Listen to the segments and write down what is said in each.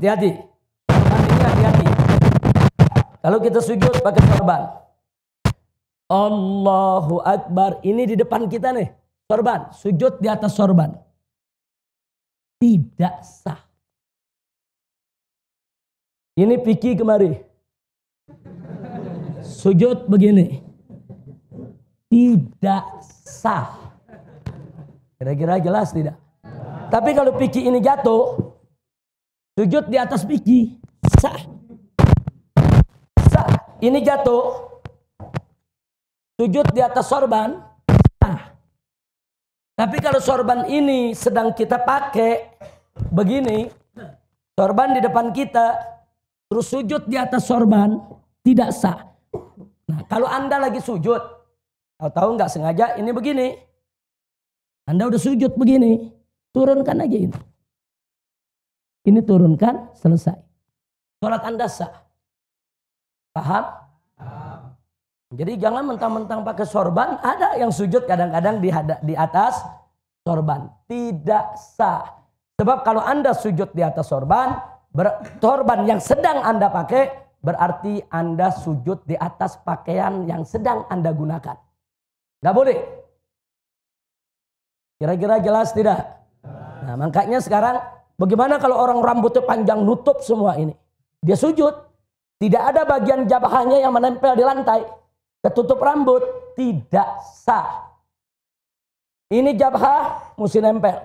Hati-hati. Sorban ini hati-hati. Kalau kita sujud pakai sorban. Allahu Akbar. Ini di depan kita nih. Sorban. Sujud di atas sorban. Tidak sah. Ini Piki kemari. Sujud begini. Tidak sah. Kira-kira jelas tidak? Tapi kalau Piki ini jatuh. Sujud di atas Piki. Sah. Sah. Ini jatuh. Sujud di atas sorban. Sah. Tapi kalau sorban ini sedang kita pakai. Begini. Sorban di depan kita. Terus sujud di atas sorban. Tidak sah. Nah, kalau Anda lagi sujud. Tahu nggak sengaja ini begini. Anda udah sujud begini. Turunkan aja ini. Ini turunkan, selesai. Sholat Anda sah. Paham? Jadi jangan mentang-mentang pakai sorban. Ada yang sujud kadang-kadang di atas sorban. Tidak sah. Sebab kalau Anda sujud di atas sorban. Sorban yang sedang Anda pakai. Berarti Anda sujud di atas pakaian yang sedang Anda gunakan. Nggak boleh. Kira-kira jelas tidak? Nah, makanya sekarang bagaimana kalau orang rambutnya panjang nutup semua ini? Dia sujud. Tidak ada bagian jabahnya yang menempel di lantai. Ketutup rambut. Tidak sah. Ini jabah mesti nempel.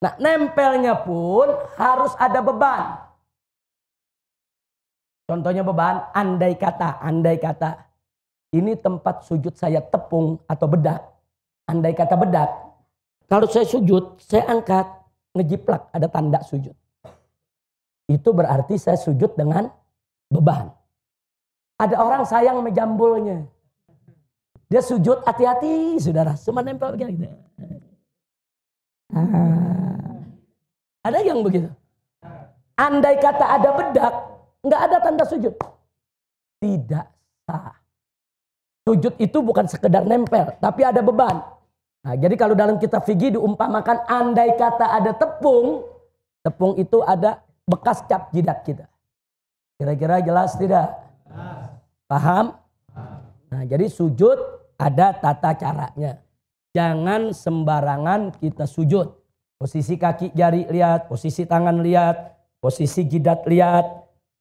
Nah, nempelnya pun harus ada beban. Contohnya beban, andai kata. Ini tempat sujud saya tepung atau bedak. Andai kata bedak. Kalau saya sujud, saya angkat, ngejiplak, ada tanda sujud. Itu berarti saya sujud dengan beban. Ada orang sayang menjambulnya. Dia sujud, hati-hati saudara, cuma nempel begini. Ada yang begitu. Andai kata ada bedak, nggak ada tanda sujud. Tidak sah. Sujud itu bukan sekedar nempel, tapi ada beban. Nah, jadi kalau dalam kitab fikih diumpamakan andai kata ada tepung, tepung itu ada bekas cap jidat kita. Kira-kira jelas tidak? Paham? Nah, jadi sujud ada tata caranya. Jangan sembarangan kita sujud. Posisi kaki jari lihat, posisi tangan lihat, posisi jidat lihat.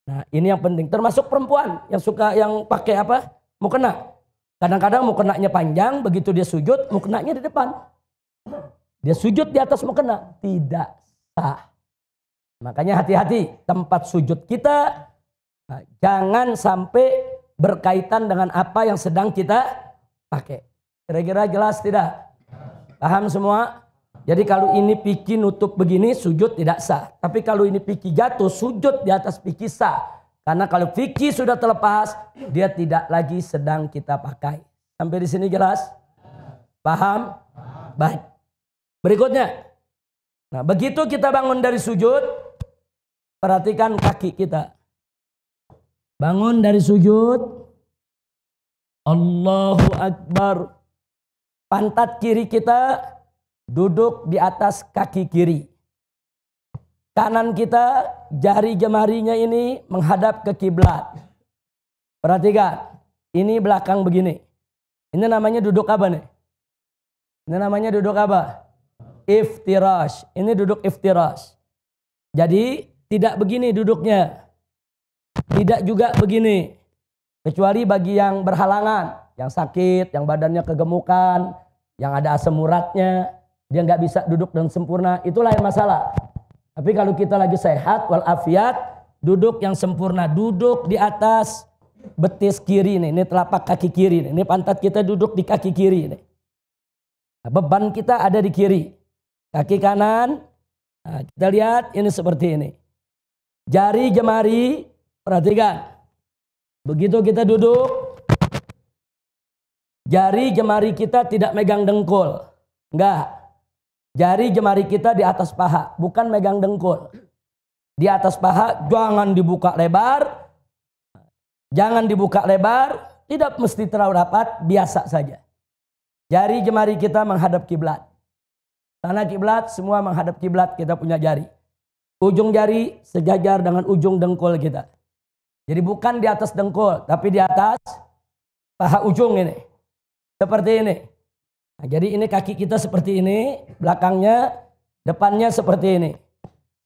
Nah, ini yang penting. Termasuk perempuan yang suka yang pakai apa? Mukena. Kadang-kadang mukenanya panjang, begitu dia sujud, mukenanya di depan. Dia sujud di atas mukena. Tidak sah. Makanya hati-hati tempat sujud kita. Nah, jangan sampai berkaitan dengan apa yang sedang kita pakai. Kira-kira jelas tidak? Paham semua? Jadi kalau ini Piki nutup begini, sujud tidak sah. Tapi kalau ini Piki jatuh, sujud di atas Piki sah. Karena kalau Piki sudah terlepas, dia tidak lagi sedang kita pakai. Sampai di sini jelas? Paham? Baik. Berikutnya. Nah, begitu kita bangun dari sujud, perhatikan kaki kita. Bangun dari sujud. Allahu Akbar. Pantat kiri kita duduk di atas kaki kiri. Kanan kita, jari jemarinya ini menghadap ke kiblat. Perhatikan, ini belakang begini. Ini namanya duduk apa nih? Ini namanya duduk apa? Iftirash. Ini duduk iftirash. Jadi tidak begini duduknya. Tidak juga begini. Kecuali bagi yang berhalangan, yang sakit, yang badannya kegemukan, yang ada asam uratnya, dia nggak bisa duduk dengan sempurna, itu lain masalah. Tapi kalau kita lagi sehat walafiat, duduk yang sempurna, duduk di atas betis kiri nih, ini telapak kaki kiri nih, ini pantat kita duduk di kaki kiri nih. Nah, beban kita ada di kiri, kaki kanan. Nah, kita lihat ini seperti ini. Jari jemari, perhatikan. Begitu kita duduk, jari jemari kita tidak megang dengkul, enggak. Jari jemari kita di atas paha, bukan megang dengkul. Di atas paha jangan dibuka lebar. Jangan dibuka lebar, tidak mesti terlalu rapat, biasa saja. Jari jemari kita menghadap kiblat. Tanah kiblat, semua menghadap kiblat, kita punya jari. ujung jari sejajar dengan ujung dengkul kita. Jadi bukan di atas dengkul, tapi di atas paha ujung ini. Seperti ini. Nah, jadi ini kaki kita seperti ini, belakangnya, depannya seperti ini.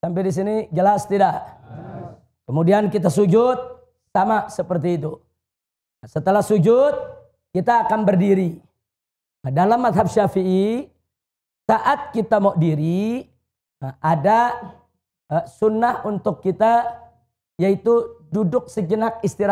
Sampai di sini jelas tidak? Kemudian kita sujud sama seperti itu. Nah, setelah sujud kita akan berdiri. Nah, dalam mazhab Syafi'i saat kita mau diri ada sunnah untuk kita yaitu duduk sejenak istirahat.